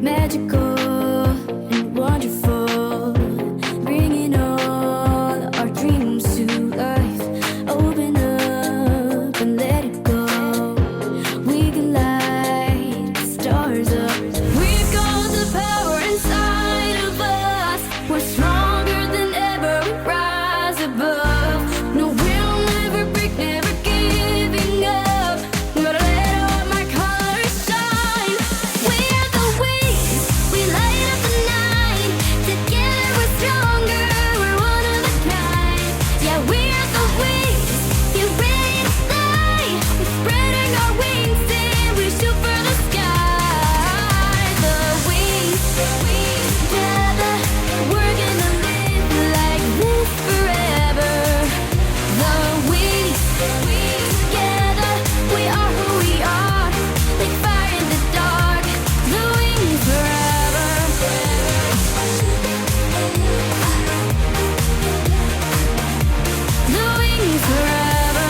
Magical and wonderful, bringing all our dreams to life. Open up and let it go. We can light the stars up. We've got the power inside of us. We're stronger than ever. We rise above. No, we'll never break, never giving up. Gonna let all my colors shine. We're the wings, we light up the night. Together we're stronger, we're one of a kind. Yeah, we're the wings, you ready to fly? We're spreading our wings and we shoot for the sky. The wings, together, we're gonna live like this forever. The wings, together, we are who we are. Like fire in the dark, the wings forever. The wings forever.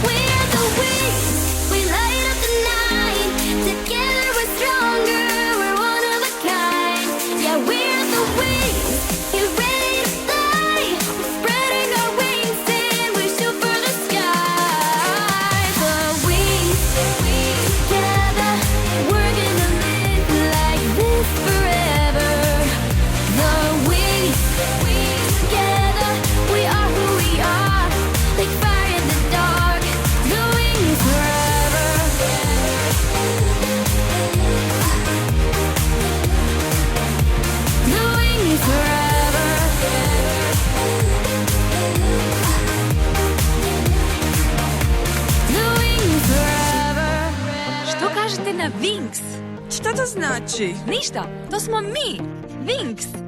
We're the wings, we light up the night. Together we're stronger, we're one of a kind. Yeah, we're the wings, you ready to fly? We're spreading our wings and we shoot for the sky. The wings, together, we're gonna live like this forever. The wings, together, we are who we are. Like fire in the dark, the wings forever. The wings forever. The wings forever. Što kažete na Winx? Šta to znači? Ništa, to smo mi, Winx.